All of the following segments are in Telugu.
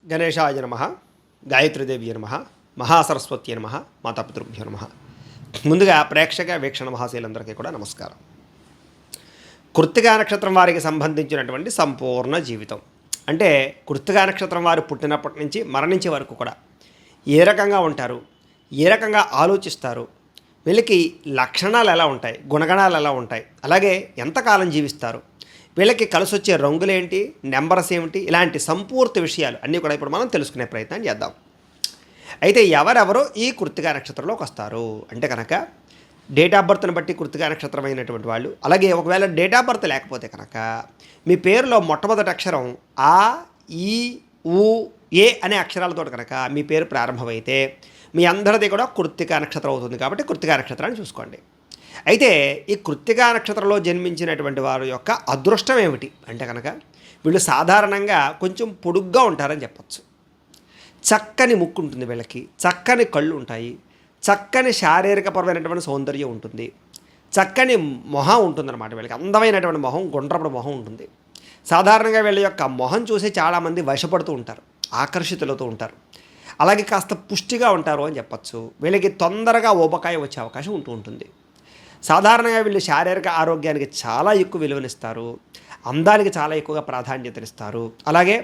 గణేశాయ నమ, గాయత్రీదేవి నమ, మహాసరస్వతి నమ, మాతాపితృభ్యో నమ. ముందుగా ప్రేక్షక వీక్షణ మహాశీలందరికీ కూడా నమస్కారం. కృత్తికా నక్షత్రం వారికి సంబంధించినటువంటి సంపూర్ణ జీవితం అంటే కృత్తికా నక్షత్రం వారు పుట్టినప్పటి నుంచి మరణించే వరకు కూడా ఏ రకంగా ఉంటారు, ఏ రకంగా ఆలోచిస్తారు, వీళ్ళకి లక్షణాలు ఎలా ఉంటాయి, గుణగణాలు ఎలా ఉంటాయి, అలాగే ఎంతకాలం జీవిస్తారు, వీళ్ళకి కలిసి వచ్చే రంగులేంటి, నెంబర్స్ ఏమిటి, ఇలాంటి సంపూర్తి విషయాలు అన్నీ కూడా ఇప్పుడు మనం తెలుసుకునే ప్రయత్నం చేద్దాం. అయితే ఎవరెవరో ఈ కృత్తికా నక్షత్రంలోకి వస్తారు అంటే కనుక డేట్ ఆఫ్ బర్త్ని బట్టి కృత్తికా నక్షత్రం అయినటువంటి వాళ్ళు, అలాగే ఒకవేళ డేట్ ఆఫ్ బర్త్ లేకపోతే కనుక మీ పేరులో మొట్టమొదటి అక్షరం ఆ, ఈ, ఊ, ఏ అనే అక్షరాలతో కనుక మీ పేరు ప్రారంభమైతే మీ అందరిది కూడా కృత్తికా నక్షత్రం అవుతుంది. కాబట్టి కృత్తికా నక్షత్రాన్ని చూసుకోండి. అయితే ఈ కృత్తికా నక్షత్రంలో జన్మించినటువంటి వారి యొక్క అదృష్టం ఏమిటి అంటే కనుక వీళ్ళు సాధారణంగా కొంచెం పొడుగ్గా ఉంటారని చెప్పచ్చు. చక్కని ముక్కు ఉంటుంది వీళ్ళకి, చక్కని కళ్ళు ఉంటాయి, చక్కని శారీరకపరమైనటువంటి సౌందర్యం ఉంటుంది, చక్కని మొహం ఉంటుందన్నమాట. వీళ్ళకి అందమైనటువంటి మొహం, గుండ్రపడి మొహం ఉంటుంది. సాధారణంగా వీళ్ళ యొక్క మొహం చూసి చాలామంది వశపడుతూ ఉంటారు, ఆకర్షితులవుతూ ఉంటారు. అలాగే కాస్త పుష్టిగా ఉంటారు అని చెప్పచ్చు. వీళ్ళకి తొందరగా ఊబకాయ వచ్చే అవకాశం ఉంటుంది. సాధారణంగా వీళ్ళు శారీరక ఆరోగ్యానికి చాలా ఎక్కువ విలువనిస్తారు, అందానికి చాలా ఎక్కువగా ప్రాధాన్యతనిస్తారు, అలాగే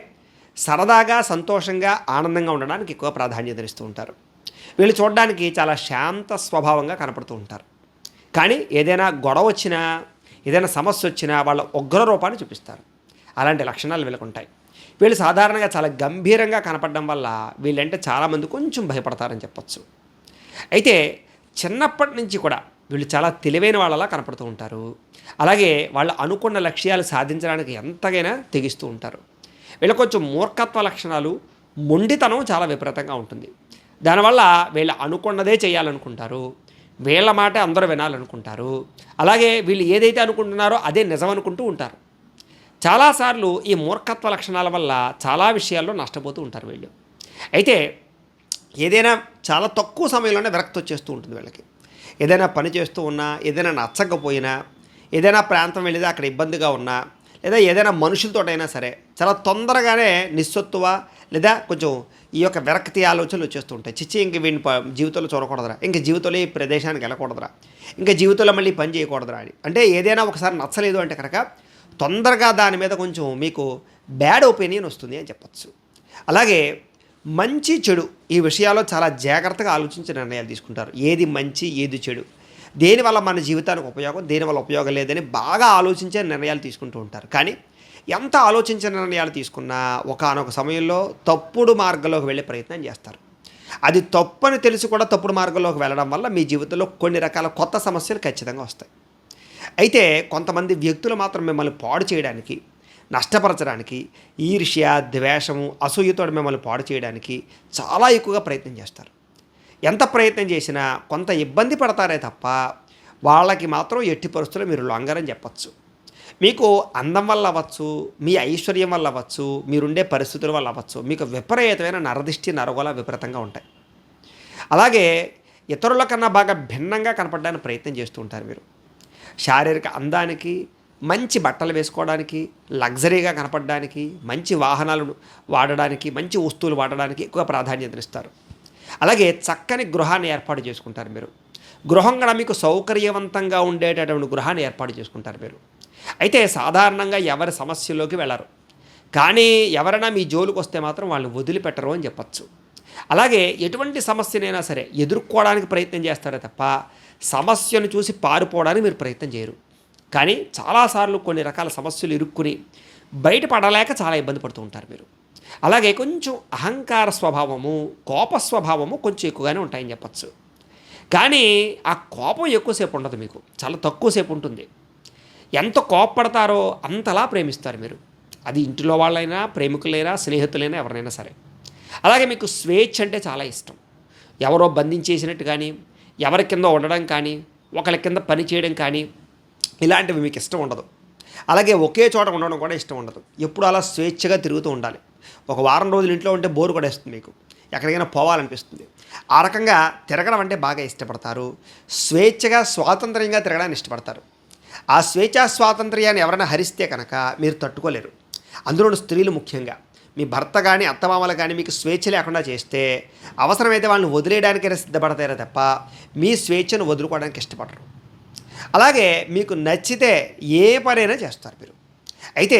సరదాగా సంతోషంగా ఆనందంగా ఉండడానికి ఎక్కువ ప్రాధాన్యతనిస్తూ ఉంటారు. వీళ్ళు చూడడానికి చాలా శాంత స్వభావంగా కనపడుతూ ఉంటారు. కానీ ఏదైనా గొడవ వచ్చినా, ఏదైనా సమస్య వచ్చినా వాళ్ళ ఉగ్ర రూపాన్ని చూపిస్తారు. అలాంటి లక్షణాలు వీళ్ళకు ఉంటాయి. వీళ్ళు సాధారణంగా చాలా గంభీరంగా కనపడడం వల్ల వీళ్ళంటే చాలామంది కొంచెం భయపడతారని చెప్పచ్చు. అయితే చిన్నప్పటి నుంచి కూడా వీళ్ళు చాలా తెలివైన వాళ్ళలా కనపడుతూ ఉంటారు. అలాగే వాళ్ళు అనుకున్న లక్ష్యాలు సాధించడానికి ఎంతగైనా తెగిస్తూ ఉంటారు. వీళ్ళకి కొంచెం మూర్ఖత్వ లక్షణాలు, మొండితనం చాలా విపరీతంగా ఉంటుంది. దానివల్ల వీళ్ళు అనుకున్నదే చేయాలనుకుంటారు, వీళ్ళ మాట అందరూ వినాలనుకుంటారు. అలాగే వీళ్ళు ఏదైతే అనుకుంటున్నారో అదే నిజం అనుకుంటూ ఉంటారు. చాలాసార్లు ఈ మూర్ఖత్వ లక్షణాల వల్ల చాలా విషయాల్లో నష్టపోతూ ఉంటారు వీళ్ళు. అయితే ఏదైనా చాలా తక్కువ సమయంలోనే విరక్తి వచ్చేస్తూ ఉంటుంది వీళ్ళకి. ఏదైనా పని చేస్తూ ఉన్నా, ఏదైనా నచ్చకపోయినా, ఏదైనా ప్రాంతం వెళ్ళితే అక్కడ ఇబ్బందిగా ఉన్నా, లేదా ఏదైనా మనుషులతోటైనా సరే చాలా తొందరగానే నిస్సత్తువ లేదా కొంచెం ఈ యొక్క విరక్తి ఆలోచనలు వచ్చేస్తూ ఉంటాయి. చిచ్చి ఇంక వీడిని జీవితంలో చూడకూడదురా, ఇంక జీవితంలో ఈ ప్రదేశానికి వెళ్ళకూడదురా, ఇంకా జీవితంలో మళ్ళీ పని చేయకూడదురా అని. అంటే ఏదైనా ఒకసారి నచ్చలేదు అంటే కనుక తొందరగా దాని మీద కొంచెం మీకు బ్యాడ్ ఒపీనియన్ వస్తుంది అని చెప్పచ్చు. అలాగే మంచి చెడు ఈ విషయాల్లో చాలా జాగ్రత్తగా ఆలోచించి నిర్ణయాలు తీసుకుంటారు. ఏది మంచి, ఏది చెడు, దేనివల్ల మన జీవితానికి ఉపయోగం, దేనివల్ల ఉపయోగం లేదని బాగా ఆలోచించే నిర్ణయాలు తీసుకుంటూ ఉంటారు. కానీ ఎంత ఆలోచించిన నిర్ణయాలు తీసుకున్నా ఒకానొక సమయంలో తప్పుడు మార్గంలోకి వెళ్ళే ప్రయత్నం చేస్తారు. అది తప్పని తెలిసి కూడా తప్పుడు మార్గంలోకి వెళ్ళడం వల్ల మీ జీవితంలో కొన్ని రకాల కొత్త సమస్యలు ఖచ్చితంగా వస్తాయి. అయితే కొంతమంది వ్యక్తులు మాత్రం మిమ్మల్ని పాడు చేయడానికి, నష్టపరచడానికి, ఈర్ష్య, ద్వేషము, అసూయతో మిమ్మల్ని పాడు చేయడానికి చాలా ఎక్కువగా ప్రయత్నం చేస్తారు. ఎంత ప్రయత్నం చేసినా కొంత ఇబ్బంది పడతారే తప్ప వాళ్ళకి మాత్రం ఎట్టి పరిస్థితుల్లో మీరు లొంగరని చెప్పచ్చు. మీకు అందం వల్ల అవ్వచ్చు, మీ ఐశ్వర్యం వల్ల అవ్వచ్చు, మీరుండే పరిస్థితుల వల్ల అవ్వచ్చు, మీకు విపరీతమైన నరదిష్టి, నరగోల విపరీతంగా ఉంటాయి. అలాగే ఇతరుల కన్నా బాగా భిన్నంగా కనపడడానికి ప్రయత్నం చేస్తూ ఉంటారు మీరు. శారీరక అందానికి, మంచి బట్టలు వేసుకోవడానికి, లగ్జరీగా కనపడడానికి, మంచి వాహనాలు వాడడానికి, మంచి వస్తువులు వాడడానికి ఎక్కువ ప్రాధాన్యతనిస్తారు. అలాగే చక్కని గృహాన్ని ఏర్పాటు చేసుకుంటారు మీరు. గృహం కూడా మీకు సౌకర్యవంతంగా ఉండేటటువంటి గృహాన్ని ఏర్పాటు చేసుకుంటారు మీరు. అయితే సాధారణంగా ఎవరి సమస్యలోకి వెళ్ళరు, కానీ ఎవరైనా మీ జోలికి వస్తే మాత్రం వాళ్ళని వదిలిపెట్టరు అని చెప్పచ్చు. అలాగే ఎటువంటి సమస్యనైనా సరే ఎదుర్కోవడానికి ప్రయత్నం చేస్తారే తప్ప సమస్యను చూసి పారిపోవడానికి మీరు ప్రయత్నం చేయరు. కానీ చాలాసార్లు కొన్ని రకాల సమస్యలు ఇరుక్కుని బయటపడలేక చాలా ఇబ్బంది పడుతూ ఉంటారు మీరు. అలాగే కొంచెం అహంకార స్వభావము, కోప స్వభావము కొంచెం ఎక్కువగానే ఉంటాయని చెప్పచ్చు. కానీ ఆ కోపం ఎక్కువసేపు ఉండదు, మీకు చాలా తక్కువసేపు ఉంటుంది. ఎంత కోపపడతారో అంతలా ప్రేమిస్తారు మీరు. అది ఇంటిలో వాళ్ళైనా, ప్రేమికులైనా, స్నేహితులైనా, ఎవరినైనా సరే. అలాగే మీకు స్వేచ్ఛ అంటే చాలా ఇష్టం. ఎవరో బంధించేసినట్టు కానీ, ఎవరి కింద ఉండడం కానీ, ఒకరి కింద పని చేయడం కానీ ఇలాంటివి మీకు ఇష్టం ఉండదు. అలాగే ఒకే చోట ఉండడం కూడా ఇష్టం ఉండదు. ఎప్పుడు అలా స్వేచ్ఛగా తిరుగుతూ ఉండాలి. ఒక వారం రోజులు ఇంట్లో ఉంటే బోరు కూడా వేస్తుంది, మీకు ఎక్కడికైనా పోవాలనిపిస్తుంది. ఆ రకంగా తిరగడం అంటే బాగా ఇష్టపడతారు. స్వేచ్ఛగా, స్వాతంత్ర్యంగా తిరగడానికి ఇష్టపడతారు. ఆ స్వేచ్ఛా స్వాతంత్ర్యాన్ని ఎవరైనా హరిస్తే కనుక మీరు తట్టుకోలేరు. అందులోని స్త్రీలు ముఖ్యంగా మీ భర్త కానీ అత్తమామలు కానీ మీకు స్వేచ్ఛ లేకుండా చేస్తే అవసరమైతే వాళ్ళని వదిలేయడానికైనా సిద్ధపడతారే తప్ప మీ స్వేచ్ఛను వదులుకోవడానికి ఇష్టపడరు. అలాగే మీకు నచ్చితే ఏ పనైనా చేస్తారు మీరు. అయితే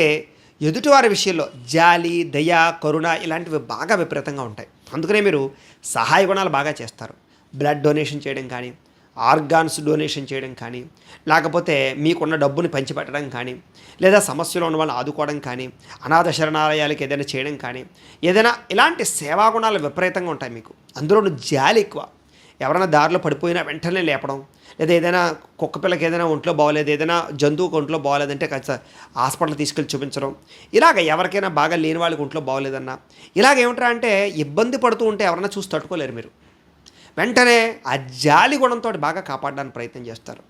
ఎదుటివారి విషయంలో జాలి, దయ, కరుణ ఇలాంటివి బాగా విపరీతంగా ఉంటాయి. అందుకనే మీరు సహాయ గుణాలు బాగా చేస్తారు. బ్లడ్ డొనేషన్ చేయడం కానీ, ఆర్గాన్స్ డొనేషన్ చేయడం కానీ, లేకపోతే మీకున్న డబ్బుని పంచిపెట్టడం కానీ, లేదా సమస్యలో ఉన్న వాళ్ళని ఆదుకోవడం కానీ, అనాథ శరణాలయాలకు ఏదైనా చేయడం కానీ, ఏదైనా ఇలాంటి సేవా గుణాలు విపరీతంగా ఉంటాయి మీకు. అందులోనూ జాలి ఎక్కువ. ఎవరైనా దారిలో పడిపోయినా వెంటనే లేపడం, లేదా ఏదైనా కుక్క పిల్లకి ఏదైనా ఒంట్లో బాగోలేదు, ఏదైనా జంతువుకి ఒంట్లో బాగోలేదంటే ఖచ్చితంగా హాస్పిటల్ తీసుకెళ్ళి చూపించడం, ఇలాగ ఎవరికైనా బాగా లేని వాళ్ళకి ఒంట్లో బాగోలేదన్నా ఇలాగ ఏమిట్రా అంటే ఇబ్బంది పడుతూ ఉంటే ఎవరైనా చూసి తట్టుకోలేరు మీరు. వెంటనే ఆ జాలి గుణంతో బాగా కాపాడడానికి ప్రయత్నం చేస్తారు.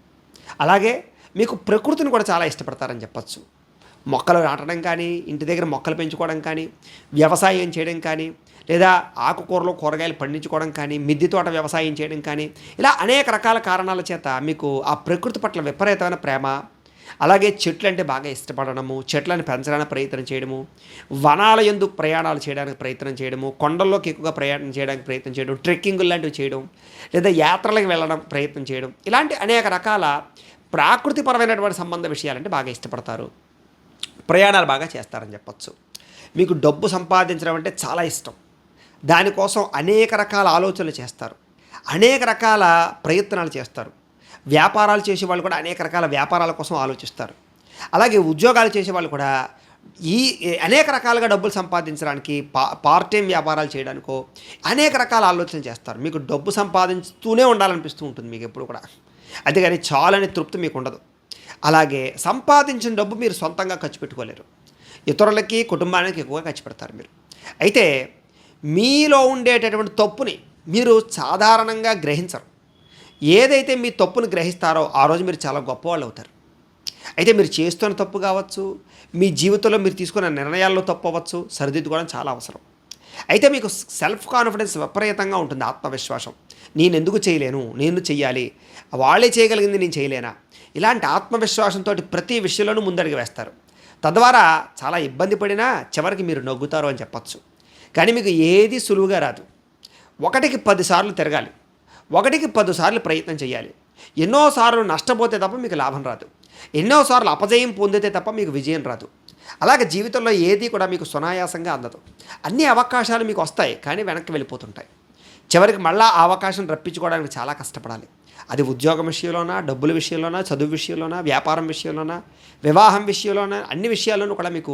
అలాగే మీకు ప్రకృతిని కూడా చాలా ఇష్టపడతారని చెప్పచ్చు. మొక్కలు నాటడం కానీ, ఇంటి దగ్గర మొక్కలు పెంచుకోవడం కానీ, వ్యవసాయం చేయడం కానీ, లేదా ఆకుకూరలు కూరగాయలు పండించుకోవడం కానీ, మిద్దె తోట వ్యవసాయం చేయడం కానీ, ఇలా అనేక రకాల కారణాల చేత మీకు ఆ ప్రకృతి పట్ల విపరీతమైన ప్రేమ, అలాగే చెట్లు అంటే బాగా ఇష్టపడడము, చెట్లను పెంచడానికి ప్రయత్నం చేయడము, వనాల యందు ప్రయాణాలు చేయడానికి ప్రయత్నం చేయడము, కొండల్లోకి ఎక్కువగా ప్రయాణం చేయడానికి ప్రయత్నం చేయడం, ట్రెక్కింగ్ లాంటివి చేయడం, లేదా యాత్రలకు వెళ్ళడం ప్రయత్నం చేయడం, ఇలాంటి అనేక రకాల ప్రాకృతిపరమైనటువంటి సంబంధ విషయాలంటే బాగా ఇష్టపడతారు. ప్రయాణాలు బాగా చేస్తారని చెప్పచ్చు. మీకు డబ్బు సంపాదించడం అంటే చాలా ఇష్టం. దానికోసం అనేక రకాల ఆలోచనలు చేస్తారు, అనేక రకాల ప్రయత్నాలు చేస్తారు. వ్యాపారాలు చేసేవాళ్ళు కూడా అనేక రకాల వ్యాపారాల కోసం ఆలోచిస్తారు. అలాగే ఉద్యోగాలు చేసేవాళ్ళు కూడా ఈ అనేక రకాలుగా డబ్బులు సంపాదించడానికి, పార్ట్ టైం వ్యాపారాలు చేయడానికో అనేక రకాల ఆలోచనలు చేస్తారు. మీకు డబ్బు సంపాదించుతూనే ఉండాలనిపిస్తూ ఉంటుంది మీకు ఎప్పుడు కూడా. అంతేగాని చాలని తృప్తి మీకు ఉండదు. అలాగే సంపాదించిన డబ్బు మీరు సొంతంగా ఖర్చు పెట్టుకోలేరు. ఇతరులకి, కుటుంబానికి ఎక్కువగా ఖర్చు పెడతారు మీరు. అయితే మీలో ఉండేటటువంటి తప్పుని మీరు సాధారణంగా గ్రహించరు. ఏదైతే మీ తప్పును గ్రహిస్తారో ఆ రోజు మీరు చాలా గొప్పవాళ్ళు అవుతారు. అయితే మీరు చేస్తున్న తప్పు కావచ్చు, మీ జీవితంలో మీరు తీసుకున్న నిర్ణయాల్లో తప్పు అవ్వచ్చు, సరిదిద్దుకోవడం చాలా అవసరం. అయితే మీకు సెల్ఫ్ కాన్ఫిడెన్స్ విపరీతంగా ఉంటుంది, ఆత్మవిశ్వాసం. నేను ఎందుకు చేయలేను, నేను చెయ్యాలి, వాళ్ళే చేయగలిగింది నేను చేయలేనా, ఇలాంటి ఆత్మవిశ్వాసంతో ప్రతి విషయంలోనూ ముందడుగు వేస్తారు. తద్వారా చాలా ఇబ్బంది పడినా చివరికి మీరు నవ్వుతారు అని చెప్పచ్చు. కానీ మీకు ఏది సులువుగా రాదు. 1కి 10 సార్లు తిరగాలి, 1కి 10 సార్లు ప్రయత్నం చేయాలి. ఎన్నోసార్లు నష్టపోతే తప్ప మీకు లాభం రాదు, ఎన్నోసార్లు అపజయం పొందితే తప్ప మీకు విజయం రాదు. అలాగే జీవితంలో ఏది కూడా మీకు సునాయాసంగా అందదు. అన్ని అవకాశాలు మీకు వస్తాయి, కానీ వెనక్కి వెళ్ళిపోతుంటాయి. చివరికి మళ్ళీ ఆ అవకాశం రప్పించుకోవడానికి చాలా కష్టపడాలి. అది ఉద్యోగం విషయంలోనా, డబ్బుల విషయంలోనా, చదువు విషయంలోనా, వ్యాపారం విషయంలోనా, వివాహం విషయంలోనా, అన్ని విషయాల్లోనూ కూడా మీకు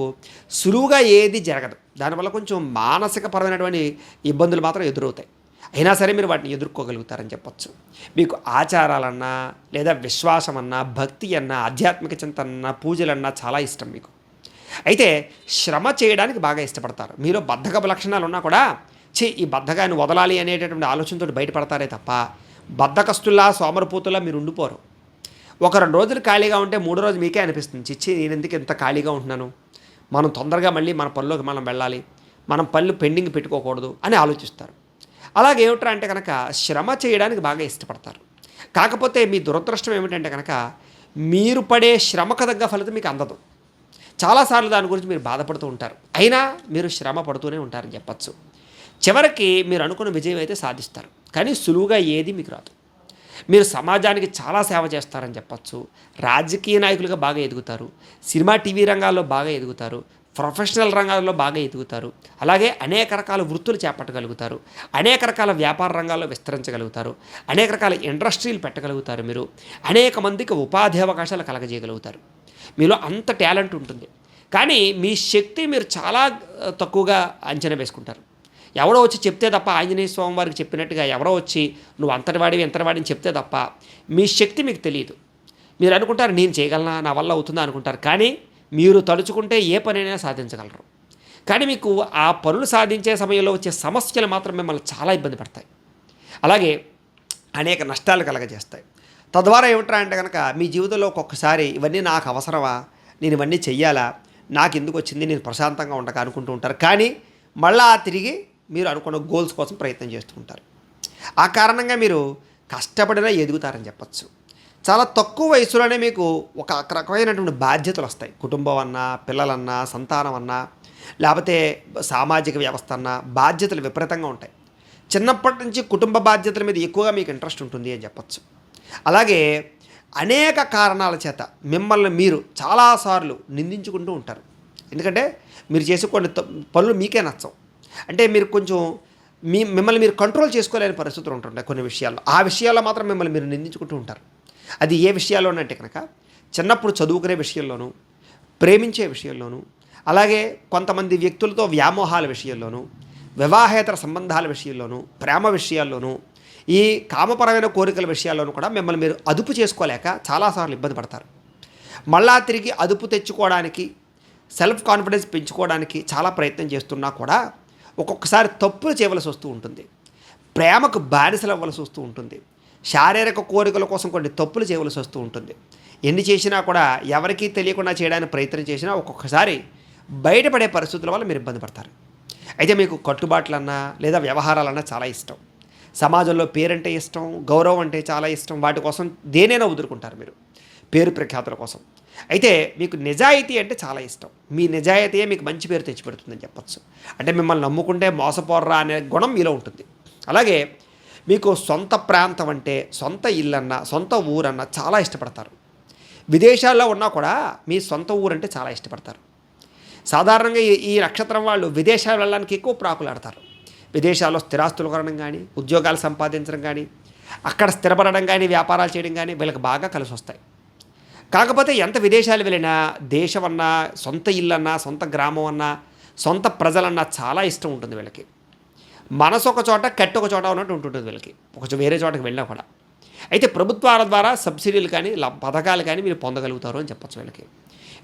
సులువుగా ఏది జరగదు. దానివల్ల కొంచెం మానసికపరమైనటువంటి ఇబ్బందులు మాత్రం ఎదురవుతాయి. అయినా సరే మీరు వాటిని ఎదుర్కోగలుగుతారని చెప్పచ్చు. మీకు ఆచారాలన్నా, లేదా విశ్వాసం అన్నా, భక్తి అన్నా, ఆధ్యాత్మిక చింతన, పూజలన్నా చాలా ఇష్టం మీకు. అయితే శ్రమ చేయడానికి బాగా ఇష్టపడతారు. మీలో బద్ధకపు లక్షణాలు ఉన్నా కూడా ఈ బద్ధకాన్ని వదలాలి అనేటటువంటి ఆలోచనతో బయటపడతారే తప్ప బద్ధకస్తుల్లా, సోమరపోతుల్లా మీరు ఉండిపోరు. 1-2 రోజులు ఖాళీగా ఉంటే 3వ రోజు మీకే అనిపిస్తుంది, చిచ్చి నేను ఎందుకు ఇంత ఖాళీగా ఉంటున్నాను, మనం తొందరగా మళ్ళీ మన పనిలోకి మనం వెళ్ళాలి, మనం పనులు పెండింగ్ పెట్టుకోకూడదు అని ఆలోచిస్తారు. అలాగే ఏమిట్రా అంటే కనుక శ్రమ చేయడానికి బాగా ఇష్టపడతారు. కాకపోతే మీ దురదృష్టం ఏమిటంటే కనుక మీరు పడే శ్రమకు తగ్గ ఫలితం మీకు అందదు. చాలాసార్లు దాని గురించి మీరు బాధపడుతూ ఉంటారు, అయినా మీరు శ్రమ పడుతూనే ఉంటారని చెప్పచ్చు. చివరికి మీరు అనుకున్న విజయం అయితే సాధిస్తారు, కానీ సులువుగా ఏది మీకు రాదు. మీరు సమాజానికి చాలా సేవ చేస్తారని చెప్పచ్చు. రాజకీయ నాయకులుగా బాగా ఎదుగుతారు, సినిమా, టీవీ రంగాల్లో బాగా ఎదుగుతారు, ప్రొఫెషనల్ రంగాల్లో బాగా ఎదుగుతారు. అలాగే అనేక రకాల వృత్తులు చేపట్టగలుగుతారు, అనేక రకాల వ్యాపార రంగాల్లో విస్తరించగలుగుతారు, అనేక రకాల ఇండస్ట్రీలు పెట్టగలుగుతారు. మీరు అనేక మందికి ఉపాధి అవకాశాలు కలగజేయగలుగుతారు. మీలో అంత టాలెంట్ ఉంటుంది, కానీ మీ శక్తి మీరు చాలా తక్కువగా అంచనా వేసుకుంటారు. ఎవరో వచ్చి చెప్తే తప్ప, ఆంజనేయ స్వామి వారికి చెప్పినట్టుగా ఎవరో వచ్చి నువ్వు అంతటివాడివి ఎంతటివాడిని చెప్తే తప్ప మీ శక్తి మీకు తెలియదు. మీరు అనుకుంటారు నేను చేయగలనా, నా వల్ల అవుతుందా అనుకుంటారు, కానీ మీరు తలుచుకుంటే ఏ పనైనా సాధించగలరు. కానీ మీకు ఆ పనులు సాధించే సమయంలో వచ్చే సమస్యలు మాత్రం మిమ్మల్ని చాలా ఇబ్బంది పడతాయి, అలాగే అనేక నష్టాలు కలగజేస్తాయి. తద్వారా ఏమిట్రా అంటే కనుక మీ జీవితంలో ఒక్కొక్కసారి ఇవన్నీ నాకు అవసరమా, నేను ఇవన్నీ చెయ్యాలా, నాకు ఎందుకు వచ్చింది, నేను ప్రశాంతంగా ఉండక అనుకుంటూ ఉంటారు. కానీ మళ్ళా తిరిగి మీరు అనుకున్న గోల్స్ కోసం ప్రయత్నం చేస్తూ ఉంటారు. ఆ కారణంగా మీరు కష్టపడినా ఎదుగుతారని చెప్పచ్చు. చాలా తక్కువ వయసులోనే మీకు ఒక రకమైనటువంటి బాధ్యతలు వస్తాయి. కుటుంబం అన్నా, పిల్లలన్నా, సంతానం అన్నా, లేకపోతే సామాజిక వ్యవస్థ అన్న బాధ్యతలు విపరీతంగా ఉంటాయి. చిన్నప్పటి నుంచి కుటుంబ బాధ్యతల మీద ఎక్కువగా మీకు ఇంట్రెస్ట్ ఉంటుంది అని చెప్పచ్చు. అలాగే అనేక కారణాల చేత మిమ్మల్ని మీరు చాలాసార్లు నిందించుకుంటూ ఉంటారు. ఎందుకంటే మీరు చేసే కొన్ని పనులు మీకే నచ్చవు. అంటే మీరు కొంచెం మిమ్మల్ని మీరు కంట్రోల్ చేసుకోలేని పరిస్థితులు ఉంటుంటాయి కొన్ని విషయాల్లో. ఆ విషయాల్లో మాత్రం మిమ్మల్ని మీరు నిందించుకుంటూ ఉంటారు. అది ఏ విషయాల్లోనంటే కనుక చిన్నప్పుడు చదువుకునే విషయంలోనూ, ప్రేమించే విషయంలోనూ, అలాగే కొంతమంది వ్యక్తులతో వ్యామోహాల విషయంలోనూ, వివాహేతర సంబంధాల విషయంలోనూ, ప్రేమ విషయాల్లోనూ, ఈ కామపరమైన కోరికల విషయాల్లోనూ కూడా మిమ్మల్ని మీరు అదుపు చేసుకోలేక చాలాసార్లు ఇబ్బంది పడతారు. మళ్ళా తిరిగి అదుపు తెచ్చుకోవడానికి, సెల్ఫ్ కాన్ఫిడెన్స్ పెంచుకోవడానికి చాలా ప్రయత్నం చేస్తున్నా కూడా ఒక్కొక్కసారి తప్పులు చేయవలసి వస్తూ ఉంటుంది. ప్రేమకు బానిసలు అవ్వవలసి వస్తూ ఉంటుంది. శారీరక కోరికల కోసం కొన్ని తప్పులు చేయవలసి వస్తూ ఉంటుంది. ఎన్ని చేసినా కూడా ఎవరికీ తెలియకుండా చేయడానికి ప్రయత్నం చేసినా ఒక్కొక్కసారి బయటపడే పరిస్థితుల వల్ల మీరు ఇబ్బంది పడతారు. అయితే మీకు కట్టుబాట్లన్నా లేదా వ్యవహారాలన్నా చాలా ఇష్టం. సమాజంలో పేరంటే ఇష్టం, గౌరవం అంటే చాలా ఇష్టం. వాటి కోసం దేనైనా వదులుకుంటారు మీరు, పేరు ప్రఖ్యాతుల కోసం. అయితే మీకు నిజాయితీ అంటే చాలా ఇష్టం. మీ నిజాయితీయే మీకు మంచి పేరు తెచ్చిపెడుతుందని చెప్పచ్చు. అంటే మిమ్మల్ని నమ్ముకుంటే మోసపోర్రా అనే గుణం మీలో ఉంటుంది. అలాగే మీకు సొంత ప్రాంతం అంటే, సొంత ఇల్లన్నా, సొంత ఊరన్నా చాలా ఇష్టపడతారు. విదేశాల్లో ఉన్నా కూడా మీ సొంత ఊరంటే చాలా ఇష్టపడతారు. సాధారణంగా ఈ నక్షత్రం వాళ్ళు విదేశాలు వెళ్ళడానికి ఎక్కువ ప్రాకులాడతారు. విదేశాల్లో స్థిరాస్తులు కొనడం కానీ, ఉద్యోగాలు సంపాదించడం కానీ, అక్కడ స్థిరపడడం కానీ, వ్యాపారాలు చేయడం కానీ వీళ్ళకి బాగా కలిసి వస్తాయి. కాకపోతే ఎంత విదేశాలు వెళ్ళినా దేశం అన్నా, సొంత ఇల్లు అన్నా, సొంత గ్రామం అన్నా, సొంత ప్రజలన్నా చాలా ఇష్టం ఉంటుంది వీళ్ళకి. మనసు ఒక చోట, కట్టు ఒక చోట ఉన్నట్టు ఉంటుంటుంది వీళ్ళకి, ఒక వేరే చోటకి వెళ్ళినా కూడా. అయితే ప్రభుత్వాల ద్వారా సబ్సిడీలు కానీ పథకాలు కానీ మీరు పొందగలుగుతారు అని చెప్పచ్చు.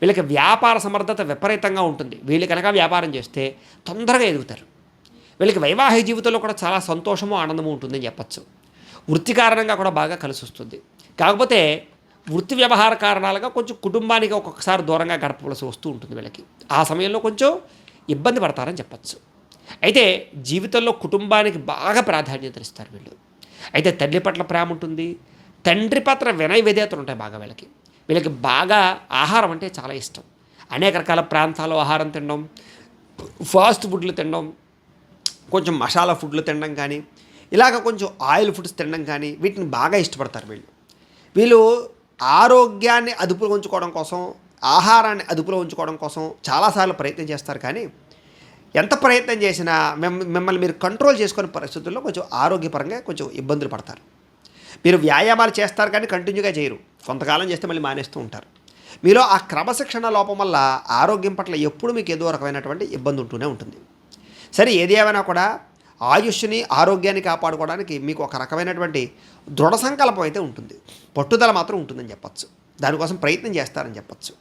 వీళ్ళకి వ్యాపార సమర్థత విపరీతంగా ఉంటుంది. వీళ్ళు కనుక వ్యాపారం చేస్తే తొందరగా ఎదుగుతారు. వీళ్ళకి వైవాహిక జీవితంలో కూడా చాలా సంతోషము, ఆనందము ఉంటుందని చెప్పచ్చు. వృత్తి కారణంగా కూడా బాగా కలిసి వస్తుంది. కాకపోతే వృత్తి వ్యవహార కారణాలుగా కొంచెం కుటుంబానికి ఒక్కొక్కసారి దూరంగా గడపవలసి వస్తూ ఉంటుంది వీళ్ళకి. ఆ సమయంలో కొంచెం ఇబ్బంది పడతారని చెప్పచ్చు. అయితే జీవితంలో కుటుంబానికి బాగా ప్రాధాన్యత ఇస్తారు వీళ్ళు. అయితే తల్లి పట్ల ప్రేమ ఉంటుంది, తండ్రి పట్ల వినయ విధేయతలు ఉంటాయి బాగా వీళ్ళకి బాగా ఆహారం అంటే చాలా ఇష్టం. అనేక రకాల ప్రాంతాల్లో ఆహారం తినడం, ఫాస్ట్ ఫుడ్లు తినడం, కొంచెం మసాలా ఫుడ్లు తినడం కానీ, ఇలాగ కొంచెం ఆయిల్ ఫుడ్స్ తినడం కానీ వీటిని బాగా ఇష్టపడతారు వీళ్ళు ఆరోగ్యాన్ని అదుపులో ఉంచుకోవడం కోసం, ఆహారాన్ని అదుపులో ఉంచుకోవడం కోసం చాలాసార్లు ప్రయత్నం చేస్తారు. కానీ ఎంత ప్రయత్నం చేసినా మిమ్మల్ని మీరు కంట్రోల్ చేసుకునే పరిస్థితుల్లో కొంచెం ఆరోగ్యపరంగా కొంచెం ఇబ్బందులు పడతారు. మీరు వ్యాయామాలు చేస్తారు కానీ కంటిన్యూగా చేయరు. కొంతకాలం చేస్తే మళ్ళీ మానేస్తూ ఉంటారు. మీలో ఆ క్రమశిక్షణ లోపం వల్ల ఆరోగ్యం పట్ల ఎప్పుడు మీకు ఏదో రకమైనటువంటి ఇబ్బంది ఉంటూనే ఉంటుంది. సరే, ఏది ఏమైనా కూడా ఆయుష్ని, ఆరోగ్యాన్ని కాపాడుకోవడానికి మీకు ఒక రకమైనటువంటి దృఢ సంకల్పం అయితే ఉంటుంది, పట్టుదల మాత్రం ఉంటుందని చెప్పచ్చు. దానికోసం ప్రయత్నం చేస్తారని చెప్పచ్చు.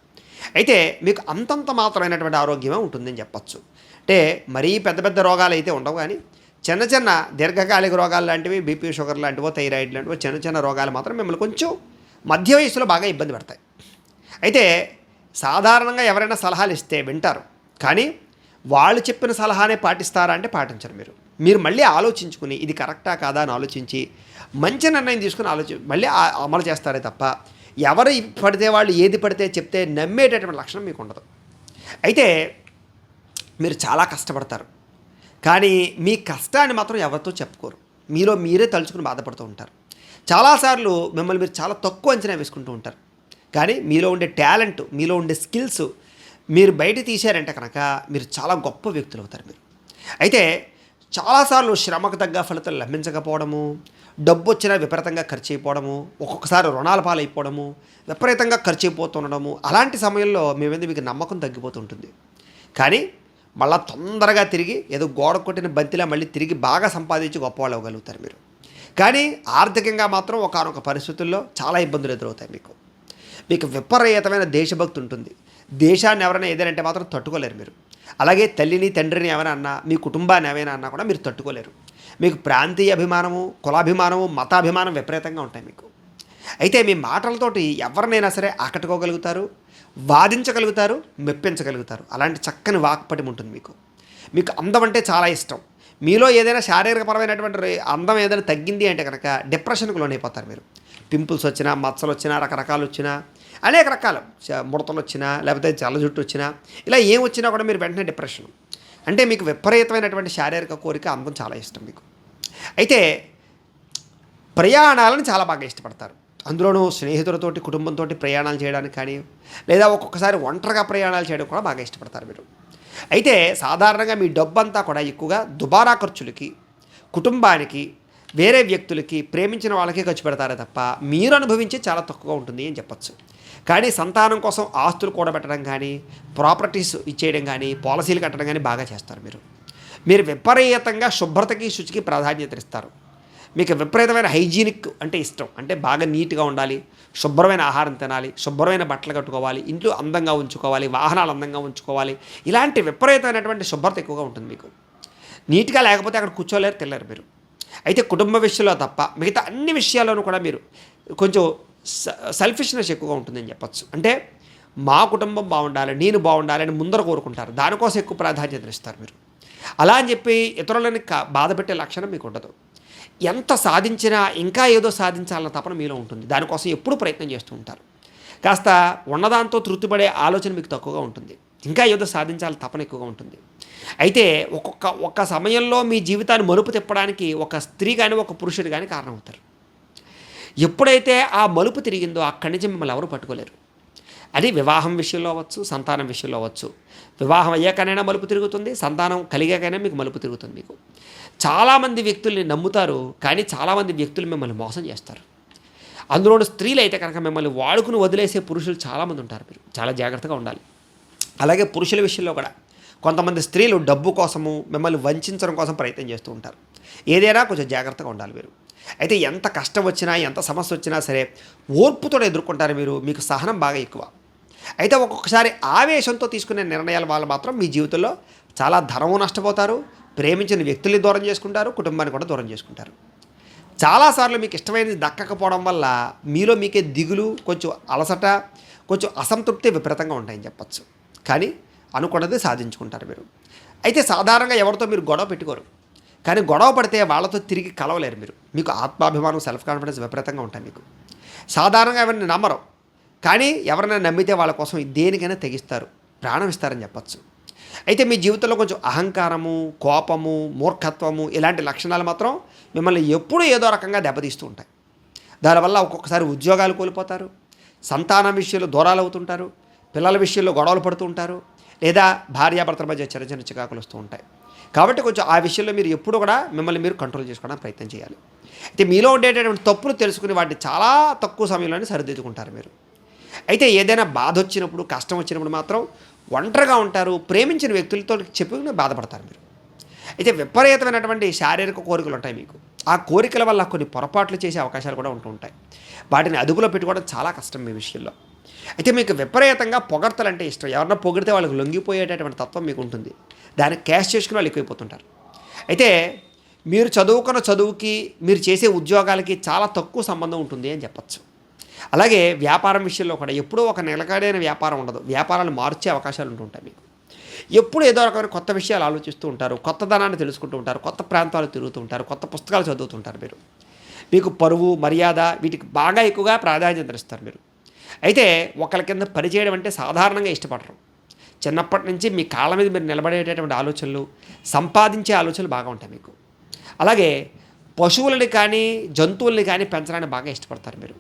అయితే మీకు అంతంత మాత్రమైనటువంటి ఆరోగ్యమే ఉంటుందని చెప్పచ్చు. అంటే మరీ పెద్ద పెద్ద రోగాలు అయితే ఉండవు, కానీ చిన్న చిన్న దీర్ఘకాలిక రోగాలు లాంటివి, బీపీ, షుగర్ లాంటివో, థైరాయిడ్ లాంటివో చిన్న చిన్న రోగాలు మాత్రం మిమ్మల్ని కొంచెం మధ్య వయసులో బాగా ఇబ్బంది పడతాయి. అయితే సాధారణంగా ఎవరైనా సలహాలు ఇస్తే వింటారు, కానీ వాళ్ళు చెప్పిన సలహానే పాటిస్తారా అంటే పాటించరు. మీరు మళ్ళీ ఆలోచించుకుని ఇది కరెక్టా కాదా అని ఆలోచించి మంచి నిర్ణయం తీసుకుని మళ్ళీ అమలు చేస్తారే తప్ప ఎవరు పడితే వాళ్ళు ఏది పడితే చెప్తే నమ్మేటటువంటి లక్షణం మీకు ఉండదు. అయితే మీరు చాలా కష్టపడతారు, కానీ మీ కష్టాన్ని మాత్రం ఎవరితో చెప్పుకోరు. మీలో మీరే తలుచుకుని బాధపడుతూ ఉంటారు. చాలాసార్లు మిమ్మల్ని మీరు చాలా తక్కువ అంచనా వేసుకుంటూ ఉంటారు. కానీ మీలో ఉండే టాలెంట్, మీలో ఉండే స్కిల్స్ మీరు బయట తీశారంటే కనుక మీరు చాలా గొప్ప వ్యక్తులు అవుతారు. అయితే చాలాసార్లు శ్రమకు తగ్గ ఫలితాలు లభించకపోవడము, డబ్బు వచ్చినా విపరీతంగా ఖర్చు అయిపోవడము, ఒక్కొక్కసారి రుణాల పాలైపోవడము, విపరీతంగా ఖర్చు అయిపోతుండడము, అలాంటి సమయంలో మీ మీద మీకు నమ్మకం తగ్గిపోతుంటుంది. కానీ మళ్ళీ తొందరగా తిరిగి ఏదో గోడ కొట్టిన బంతిలా మళ్ళీ తిరిగి బాగా సంపాదించి గొప్పవాళ్ళు అవ్వగలుగుతారు కానీ ఆర్థికంగా మాత్రం ఒకానొక పరిస్థితుల్లో చాలా ఇబ్బందులు ఎదురవుతాయి. మీకు విపరీతమైన దేశభక్తి ఉంటుంది. దేశాన్ని ఎవరైనా ఏదైనా మాత్రం తట్టుకోలేరు అలాగే తల్లిని, తండ్రిని ఏమైనా అన్నా, మీ కుటుంబాన్ని ఏమైనా అన్నా కూడా మీరు తట్టుకోలేరు. మీకు ప్రాంతీయ అభిమానము, కులాభిమానము, మతాభిమానం విపరీతంగా ఉంటాయి అయితే మీ మాటలతోటి ఎవరినైనా సరే ఆకట్టుకోగలుగుతారు, వాదించగలుగుతారు, మెప్పించగలుగుతారు. అలాంటి చక్కని వాక్పటిమ ఉంటుంది మీకు అందం అంటే చాలా ఇష్టం. మీలో ఏదైనా శారీరకపరమైనటువంటి అందం ఏదైనా తగ్గింది అంటే కనుక డిప్రెషన్కి లోనైపోతారు పింపుల్స్ వచ్చినా, మచ్చలు వచ్చినా, రకరకాలు వచ్చినా, అనేక రకాల ముడతలు వచ్చినా లేకపోతే చల్ల జుట్టు వచ్చినా ఇలా ఏం వచ్చినా కూడా మీరు వెంటనే డిప్రెషన్. అంటే మీకు విపరీతమైనటువంటి శారీరక కోరిక అందం చాలా ఇష్టం మీకు. అయితే ప్రయాణాలను చాలా బాగా ఇష్టపడతారు. అందులోనూ స్నేహితులతోటి కుటుంబంతో ప్రయాణాలు చేయడానికి కానీ లేదా ఒక్కొక్కసారి ఒంటరిగా ప్రయాణాలు చేయడం కూడా బాగా ఇష్టపడతారు మీరు. అయితే సాధారణంగా మీ డబ్బంతా కూడా ఎక్కువగా దుబారా ఖర్చులకి, కుటుంబానికి, వేరే వ్యక్తులకి, ప్రేమించిన వాళ్ళకి ఖర్చు పెడతారే తప్ప మీరు అనుభవించి చాలా తక్కువగా ఉంటుంది అని చెప్పచ్చు. కానీ సంతానం కోసం ఆస్తులు కూడబెట్టడం కానీ, ప్రాపర్టీస్ ఇచ్చేయడం కానీ, పాలసీలు కట్టడం కానీ బాగా చేస్తారు మీరు. మీరు విపరీతంగా శుభ్రతకి, శుచికి ప్రాధాన్యత ఇస్తారు. మీకు విపరీతమైన హైజీనిక్ అంటే ఇష్టం. అంటే బాగా నీట్గా ఉండాలి, శుభ్రమైన ఆహారం తినాలి, శుభ్రమైన బట్టలు కట్టుకోవాలి, ఇంట్లో అందంగా ఉంచుకోవాలి, వాహనాలు అందంగా ఉంచుకోవాలి. ఇలాంటి విపరీతమైనటువంటి శుభ్రత ఎక్కువగా ఉంటుంది మీకు. నీట్గా లేకపోతే అక్కడ కూర్చోలేరు, తినలేరు మీరు. అయితే కుటుంబ విషయంలో తప్ప మిగతా అన్ని విషయాల్లోనూ కూడా మీరు కొంచెం సెల్ఫిష్నెస్ ఎక్కువగా ఉంటుందని చెప్పచ్చు. అంటే మా కుటుంబం బాగుండాలి, నేను బాగుండాలి అని ముందర కోరుకుంటారు. దానికోసం ఎక్కువ ప్రాధాన్యత ఇస్తారు మీరు. అలా అని చెప్పి ఇతరులని బాధ పెట్టే లక్షణం మీకు ఉండదు. ఎంత సాధించినా ఇంకా ఏదో సాధించాలన్న తపన మీలో ఉంటుంది. దానికోసం ఎప్పుడు ప్రయత్నం చేస్తూ ఉంటారు. కాస్త ఉన్నదాంతో తృప్తిపడే ఆలోచన మీకు తక్కువగా ఉంటుంది. ఇంకా ఏదో సాధించాలని తపన ఎక్కువగా ఉంటుంది. అయితే ఒక్క సమయంలో మీ జీవితాన్ని మలుపు తిప్పడానికి ఒక స్త్రీ కానీ ఒక పురుషుడు కానీ కారణమవుతారు. ఎప్పుడైతే ఆ మలుపు తిరిగిందో అక్కడి నుంచి మిమ్మల్ని ఎవరు పట్టుకోలేరు. అది వివాహం విషయంలో అవ్వచ్చు, సంతానం విషయంలో అవ్వచ్చు. వివాహం అయ్యాకనైనా మలుపు తిరుగుతుంది, సంతానం కలిగాకైనా మీకు మలుపు తిరుగుతుంది. మీకు చాలామంది వ్యక్తుల్ని నమ్ముతారు, కానీ చాలామంది వ్యక్తులు మిమ్మల్ని మోసం చేస్తారు. అందులోని స్త్రీలు అయితే కనుక మిమ్మల్ని వాడుకుని వదిలేసే పురుషులు చాలామంది ఉంటారు. మీరు చాలా జాగ్రత్తగా ఉండాలి. అలాగే పురుషుల విషయంలో కూడా కొంతమంది స్త్రీలు డబ్బు కోసము మిమ్మల్ని వంచడం కోసం ప్రయత్నం చేస్తూ ఉంటారు. ఏదైనా కొంచెం జాగ్రత్తగా ఉండాలి మీరు. అయితే ఎంత కష్టం వచ్చినా, ఎంత సమస్య వచ్చినా సరే ఓర్పుతో ఎదుర్కొంటారు మీరు. మీకు సహనం బాగా ఎక్కువ. అయితే ఒక్కొక్కసారి ఆవేశంతో తీసుకునే నిర్ణయాల వల్ల మాత్రం మీ జీవితంలో చాలా ధనము నష్టపోతారు, ప్రేమించిన వ్యక్తుల్ని దూరం చేసుకుంటారు, కుటుంబాన్ని కూడా దూరం చేసుకుంటారు. చాలాసార్లు మీకు ఇష్టమైనది దక్కకపోవడం వల్ల మీలో మీకే దిగులు, కొంచెం అలసట, కొంచెం అసంతృప్తి విపరీతంగా ఉంటాయని చెప్పచ్చు. కానీ అనుకున్నది సాధించుకుంటారు మీరు. అయితే సాధారణంగా ఎవరితో మీరు గొడవ పెట్టుకోరు, కానీ గొడవ పడితే వాళ్ళతో తిరిగి కలవలేరు మీరు. మీకు ఆత్మాభిమానం, సెల్ఫ్ కాన్ఫిడెన్స్ విపరీతంగా ఉంటాయి మీకు. సాధారణంగా ఎవరిని నమ్మరు, కానీ ఎవరైనా నమ్మితే వాళ్ళ కోసం దేనికైనా తెగిస్తారు, ప్రాణం ఇస్తారని చెప్పచ్చు. అయితే మీ జీవితంలో కొంచెం అహంకారము, కోపము, మూర్ఖత్వము ఇలాంటి లక్షణాలు మాత్రం మిమ్మల్ని ఎప్పుడూ ఏదో రకంగా దెబ్బతీస్తూ ఉంటాయి. దానివల్ల ఒక్కొక్కసారి ఉద్యోగాలు కోల్పోతారు, సంతానం విషయంలో దూరాలు అవుతుంటారు, పిల్లల విషయంలో గొడవలు పడుతూ ఉంటారు, లేదా భార్యాభర్తల మధ్య చిన్న చిన్న చికాకులు వస్తూ ఉంటాయి. కాబట్టి కొంచెం ఆ విషయంలో మీరు ఎప్పుడు కూడా మిమ్మల్ని మీరు కంట్రోల్ చేసుకోవడానికి ప్రయత్నం చేయాలి. అయితే మీలో ఉండేటటువంటి తప్పులు తెలుసుకుని వాటిని చాలా తక్కువ సమయంలోనే సరిదిద్దుకుంటారు మీరు. అయితే ఏదైనా బాధ వచ్చినప్పుడు, కష్టం వచ్చినప్పుడు మాత్రం ఒంటరిగా ఉంటారు, ప్రేమించిన వ్యక్తులతో చెప్పుకుని బాధపడతారు మీరు. అయితే విపరీతమైనటువంటి శారీరక కోరికలు ఉంటాయి మీకు. ఆ కోరికల వల్ల కొన్ని పొరపాట్లు చేసే అవకాశాలు కూడా ఉంటూ ఉంటాయి. వాటిని అదుపులో పెట్టుకోవడం చాలా కష్టం మీ విషయంలో. అయితే మీకు విపరీతంగా పొగడ్తలంటే ఇష్టం. ఎవరన్నా పొగిడితే వాళ్ళకి లొంగిపోయేటటువంటి తత్వం మీకు ఉంటుంది. దాన్ని క్యాష్ చేసుకుని వాళ్ళు ఎక్కువైపోతుంటారు. అయితే మీరు చదువుకున్న చదువుకి, మీరు చేసే ఉద్యోగాలకి చాలా తక్కువ సంబంధం ఉంటుంది అని చెప్పచ్చు. అలాగే వ్యాపారం విషయంలో కూడా ఎప్పుడూ ఒక నిలకడైన వ్యాపారం ఉండదు. వ్యాపారాలు మార్చే అవకాశాలు ఉంటుంటాయి మీకు. ఎప్పుడు ఏదో రకమైన కొత్త విషయాలు ఆలోచిస్తూ ఉంటారు, కొత్తదనాన్ని తెలుసుకుంటూ ఉంటారు, కొత్త ప్రాంతాలు తిరుగుతూ ఉంటారు, కొత్త పుస్తకాలు చదువుతుంటారు మీరు. మీకు పరువు, మర్యాద వీటికి బాగా ఎక్కువగా ప్రాధాన్యత ఇస్తారు మీరు. అయితే ఒకరి కింద పనిచేయడం అంటే సాధారణంగా ఇష్టపడరు. చిన్నప్పటి నుంచి మీ కాళ్ళ మీద మీరు నిలబడేటటువంటి ఆలోచనలు, సంపాదించే ఆలోచనలు బాగా ఉంటాయి మీకు. అలాగే పశువులని కానీ, జంతువుల్ని కానీ పెంచడానికి బాగా ఇష్టపడతారు మీరు.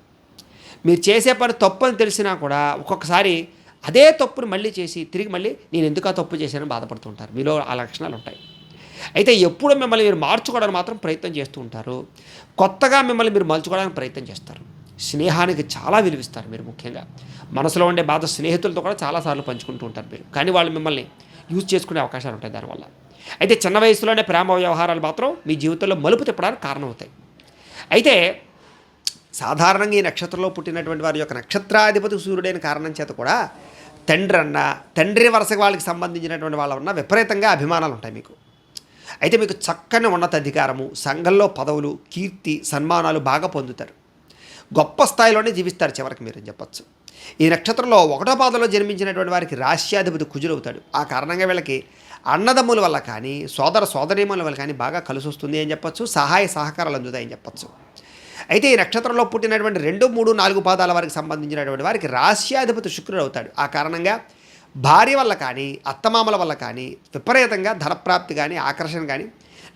మీరు చేసే పని తప్పు అని తెలిసినా కూడా ఒక్కొక్కసారి అదే తప్పును మళ్ళీ చేసి తిరిగి మళ్ళీ నేను ఎందుకు ఆ తప్పు చేశానని బాధపడుతూ ఉంటారు. మీలో ఆ లక్షణాలు ఉంటాయి. అయితే ఎప్పుడు మిమ్మల్ని మీరు మార్చుకోవడానికి మాత్రం ప్రయత్నం చేస్తూ ఉంటారు. కొత్తగా మిమ్మల్ని మీరు మలుచుకోవడానికి ప్రయత్నం చేస్తారు. స్నేహానికి చాలా విలువిస్తారు మీరు. ముఖ్యంగా మనసులో ఉండే బాధ స్నేహితులతో కూడా చాలాసార్లు పంచుకుంటూ ఉంటారు మీరు. కానీ వాళ్ళు మిమ్మల్ని యూజ్ చేసుకునే అవకాశాలు ఉంటాయి దానివల్ల. అయితే చిన్న వయసులోనే ప్రేమ వ్యవహారాలు మాత్రం మీ జీవితంలో మలుపు తిప్పడానికి కారణమవుతాయి. అయితే సాధారణంగా ఈ నక్షత్రంలో పుట్టినటువంటి వారి యొక్క నక్షత్రాధిపతి సూర్యుడైన కారణం చేత కూడా తండ్రి వరుస వాళ్ళకి సంబంధించినటువంటి వాళ్ళ ఉన్న విపరీతంగా అభిమానాలు ఉంటాయి మీకు. అయితే మీకు చక్కని ఉన్నతాధికారము, సంఘంలో పదవులు, కీర్తి, సన్మానాలు బాగా పొందుతారు. గొప్ప స్థాయిలోనే జీవిస్తారు చివరికి మీరు అని చెప్పచ్చు. ఈ నక్షత్రంలో 1వ పాదంలో జన్మించినటువంటి వారికి రాశ్యాధిపతి కుజుడవుతాడు. ఆ కారణంగా వీళ్ళకి అన్నదమ్ముల వల్ల కానీ, సోదరీమణుల వల్ల కానీ బాగా కలిసి వస్తుంది అని చెప్పచ్చు. సహాయ సహకారాలు అందుతాయని చెప్పచ్చు. అయితే ఈ నక్షత్రంలో పుట్టినటువంటి 2, 3, 4 పాదాల వారికి సంబంధించినటువంటి వారికి రాశ్యాధిపతి శుక్రుడు అవుతాడు. ఆ కారణంగా భార్య వల్ల కానీ, అత్తమామల వల్ల కానీ విపరీతంగా ధనప్రాప్తి కానీ, ఆకర్షణ కానీ,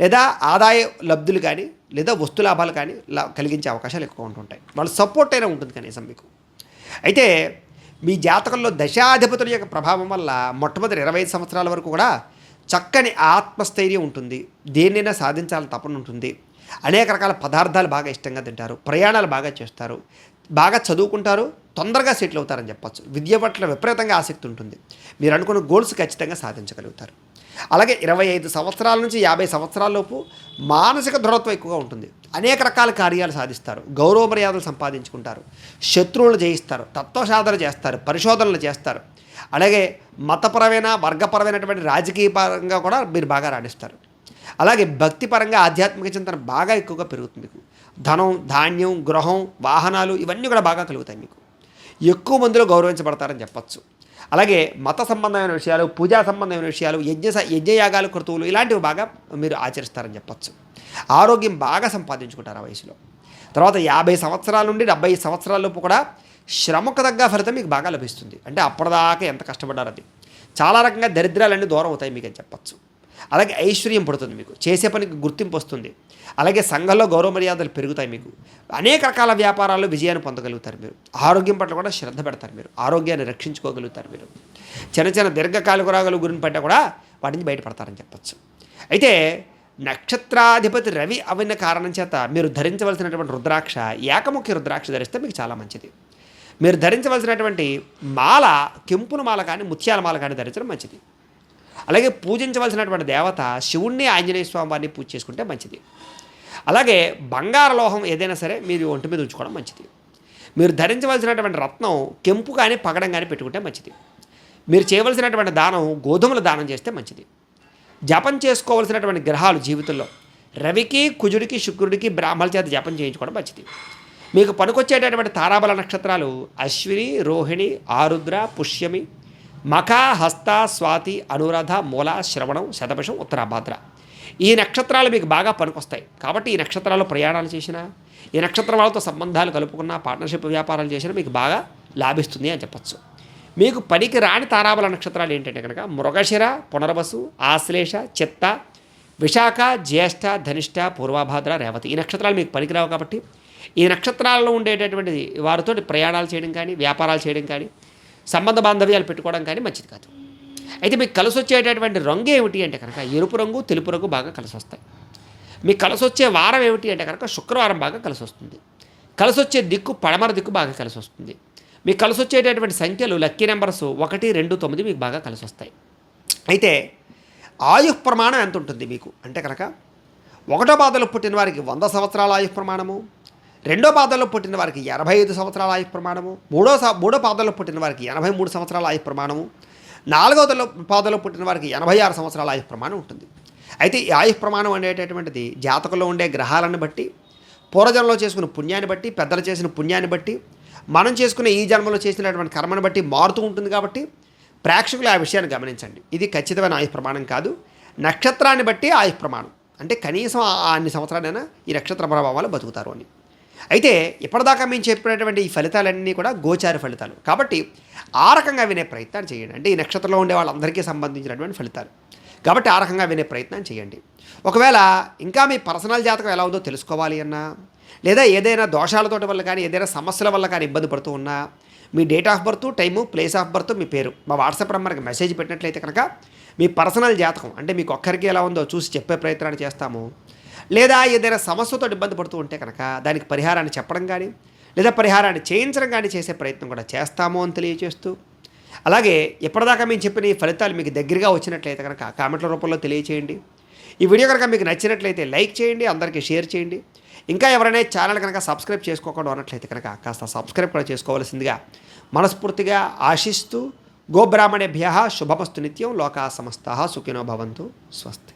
లేదా ఆదాయ లబ్ధులు కానీ, లేదా వస్తులాభాలు కానీ కలిగించే అవకాశాలు ఎక్కువ ఉంటుంటాయి. వాళ్ళ సపోర్ట్ అయినా ఉంటుంది కనీసం మీకు. అయితే మీ జాతకంలో దశాధిపతుల యొక్క ప్రభావం వల్ల మొట్టమొదటి 25 సంవత్సరాల వరకు కూడా చక్కని ఆత్మస్థైర్యం ఉంటుంది. దేన్నైనా సాధించాలని తపన ఉంటుంది. అనేక రకాల పదార్థాలు బాగా ఇష్టంగా తింటారు. ప్రయాణాలు బాగా చేస్తారు. బాగా చదువుకుంటారు. తొందరగా సెటిల్ అవుతారని చెప్పచ్చు. విద్య పట్ల విపరీతంగా ఆసక్తి ఉంటుంది. మీరు అనుకున్న గోల్స్ ఖచ్చితంగా సాధించగలుగుతారు. అలాగే 25 సంవత్సరాల నుంచి 50 సంవత్సరాలలోపు మానసిక దృఢత్వం ఎక్కువగా ఉంటుంది. అనేక రకాల కార్యాలు సాధిస్తారు. గౌరవ మర్యాదలు సంపాదించుకుంటారు. శత్రువులను జయిస్తారు. తత్వసాధన చేస్తారు. పరిశోధనలు చేస్తారు. అలాగే మతపరమైన, వర్గపరమైనటువంటి రాజకీయ పరంగా కూడా మీరు బాగా రాణిస్తారు. అలాగే భక్తిపరంగా ఆధ్యాత్మిక చింతన బాగా ఎక్కువగా పెరుగుతుంది. మీకు ధనం, ధాన్యం, గృహం, వాహనాలు ఇవన్నీ కూడా బాగా కలుగుతాయి. మీకు ఎక్కువ మందిలో గౌరవించబడతారని చెప్పచ్చు. అలాగే మత సంబంధమైన విషయాలు, పూజా సంబంధమైన విషయాలు, యజ్ఞయాగాలు, క్రతువులు ఇలాంటివి బాగా మీరు ఆచరిస్తారని చెప్పచ్చు. ఆరోగ్యం బాగా సంపాదించుకుంటారు ఆ వయసులో. తర్వాత 50 సంవత్సరాల నుండి 70 సంవత్సరాలలోపు కూడా శ్రమకు తగ్గ ఫలితం మీకు బాగా లభిస్తుంది. అంటే అప్పటిదాకా ఎంత కష్టపడ్డారు అది. చాలా రకంగా దరిద్రాలన్నీ దూరం అవుతాయి మీకు అని చెప్పచ్చు. అలాగే ఐశ్వర్యం పడుతుంది. మీకు చేసే పనికి గుర్తింపు వస్తుంది. అలాగే సంఘంలో గౌరవ మర్యాదలు పెరుగుతాయి. మీకు అనేక రకాల వ్యాపారాల్లో విజయాన్ని పొందగలుగుతారు. మీరు ఆరోగ్యం పట్ల కూడా శ్రద్ధ పెడతారు. మీరు ఆరోగ్యాన్ని రక్షించుకోగలుగుతారు. మీరు చిన్న దీర్ఘకాలిక రోగాల గురించి పడ్డా కూడా వాటి నుంచి బయటపడతారని చెప్పచ్చు. అయితే నక్షత్రాధిపతి రవి అవిన కారణం చేత మీరు ధరించవలసినటువంటి రుద్రాక్ష, ఏకముఖి రుద్రాక్ష ధరిస్తే మీకు చాలా మంచిది. మీరు ధరించవలసినటువంటి మాల కెంపుల మాల కానీ, ముత్యాల మాల కానీ ధరించడం మంచిది. అలాగే పూజించవలసినటువంటి దేవత శివుణ్ణి, ఆంజనేయ స్వామి వారిని పూజ చేసుకుంటే మంచిది. అలాగే బంగార లోహం ఏదైనా సరే మీరు ఒంటి మీద ఉంచుకోవడం మంచిది. మీరు ధరించవలసినటువంటి రత్నం కెంపు కానీ, పగడం కానీ పెట్టుకుంటే మంచిది. మీరు చేయవలసినటువంటి దానం గోధుమల దానం చేస్తే మంచిది. జపం చేసుకోవలసినటువంటి గ్రహాలు జీవితంలో రవికి, కుజుడికి, శుక్రుడికి బ్రాహ్మణుల చేత జపం చేయించుకోవడం మంచిది. మీకు పనికొచ్చేటటువంటి తారాబల నక్షత్రాలు అశ్విని, రోహిణి, ఆరుద్ర, పుష్యమి, మఖ, హస్త, స్వాతి, అనురాధ, మూల, శ్రవణం, శతభిషం, ఉత్తరాభాద్ర. ఈ నక్షత్రాలు మీకు బాగా పనికొస్తాయి. కాబట్టి ఈ నక్షత్రాల్లో ప్రయాణాలు చేసినా, ఈ నక్షత్రం వాళ్ళతో సంబంధాలు కలుపుకున్న, పార్ట్నర్షిప్ వ్యాపారాలు చేసినా మీకు బాగా లాభిస్తుంది అని చెప్పచ్చు. మీకు పనికి రాని తారాబల నక్షత్రాలు ఏంటంటే కనుక మృగశిర, పునర్వసు, ఆశ్లేష, చిత్త, విశాఖ, జ్యేష్ఠ, ధనిష్ట, పూర్వభాద్ర, రేవతి. ఈ నక్షత్రాలు మీకు పనికిరావు. కాబట్టి ఈ నక్షత్రాల్లో ఉండేటటువంటి వారితో ప్రయాణాలు చేయడం కానీ, వ్యాపారాలు చేయడం కానీ, సంబంధ బాంధవ్యాలు పెట్టుకోవడం కానీ మంచిది కాదు. అయితే మీకు కలిసి వచ్చేటటువంటి రంగు ఏమిటి అంటే కనుక ఎరుపు రంగు, తెలుపు రంగు బాగా కలిసి వస్తాయి. మీకు కలిసి వచ్చే వారం ఏమిటి అంటే కనుక శుక్రవారం బాగా కలిసి వస్తుంది. కలిసి వచ్చే దిక్కు పడమర దిక్కు బాగా కలిసి వస్తుంది. మీకు కలిసి వచ్చేటటువంటి సంఖ్యలు లక్కీ నెంబర్స్ 1, 2, 9 మీకు బాగా కలిసి వస్తాయి. అయితే ఆయుః ప్రమాణం ఎంత ఉంటుంది మీకు అంటే కనుక 1వ పాదంలో పుట్టిన వారికి 100 సంవత్సరాల ఆయుః ప్రమాణము, 2వ పాదంలో పుట్టిన వారికి 85 సంవత్సరాల ఆయుః ప్రమాణము, 3వ పాదంలో పుట్టిన వారికి 83 సంవత్సరాల ఆయుః ప్రమాణము, 4వ పాదంలో పుట్టిన వారికి 86 సంవత్సరాల ఆయుః ప్రమాణం ఉంటుంది. అయితే ఈ ఆయుః ప్రమాణం అనేటటువంటిది జాతకంలో ఉండే గ్రహాలను బట్టి, పూర్వజన్మలో చేసుకున్న పుణ్యాన్ని బట్టి, పెద్దలు చేసిన పుణ్యాన్ని బట్టి, మనం చేసుకునే ఈ జన్మలో చేసినటువంటి కర్మను బట్టి మారుతూ ఉంటుంది. కాబట్టి ప్రేక్షకులు ఆ విషయాన్ని గమనించండి. ఇది ఖచ్చితమైన ఆయుః ప్రమాణం కాదు. నక్షత్రాన్ని బట్టి ఆయుః ప్రమాణం అంటే కనీసం అన్ని సంవత్సరాలైనా ఈ నక్షత్ర ప్రభావాలు బతుకుతారు అని. అయితే ఇప్పటిదాకా మేము చెప్పినటువంటి ఈ ఫలితాలన్నీ కూడా గోచార ఫలితాలు. కాబట్టి ఆ రకంగా వినే ప్రయత్నం చేయండి. అంటే ఈ నక్షత్రంలో ఉండే వాళ్ళందరికీ సంబంధించినటువంటి ఫలితాలు. కాబట్టి ఆ రకంగా వినే ప్రయత్నం చేయండి. ఒకవేళ ఇంకా మీ పర్సనల్ జాతకం ఎలా ఉందో తెలుసుకోవాలి అన్నా, లేదా ఏదైనా దోషాలతోటి వల్ల కానీ, ఏదైనా సమస్యల వల్ల కానీ ఇబ్బంది పడుతూ ఉన్నా, మీ date of birth, time, place of birth, మీ పేరు మా వాట్సాప్ నెంబర్కి మెసేజ్ పెట్టినట్లయితే కనుక మీ పర్సనల్ జాతకం అంటే మీకు ఒక్కరికి ఎలా ఉందో చూసి చెప్పే ప్రయత్నాన్ని చేస్తాము. లేదా ఏదైనా సమస్యతో ఇబ్బంది పడుతూ ఉంటే కనుక దానికి పరిహారాన్ని చెప్పడం కానీ, లేదా పరిహారాన్ని చేయించడం కానీ చేసే ప్రయత్నం కూడా చేస్తాము అని తెలియజేస్తూ, అలాగే ఇప్పటిదాకా మేము చెప్పిన ఈ ఫలితాలు మీకు దగ్గరగా వచ్చినట్లయితే కనుక కామెంట్ల రూపంలో తెలియచేయండి. ఈ వీడియో కనుక మీకు నచ్చినట్లయితే లైక్ చేయండి, అందరికీ షేర్ చేయండి. ఇంకా ఎవరైనా ఛానల్ కనుక సబ్స్క్రైబ్ చేసుకోకుండా ఉన్నట్లయితే కనుక కాస్త సబ్స్క్రైబ్ కూడా చేసుకోవాల్సిందిగా మనస్ఫూర్తిగా ఆశిస్తూ, గోబ్రాహ్మణేభ్యః శుభమస్తు నిత్యం, లోకా సమస్తాః సుఖినో భవంతు, స్వస్తి.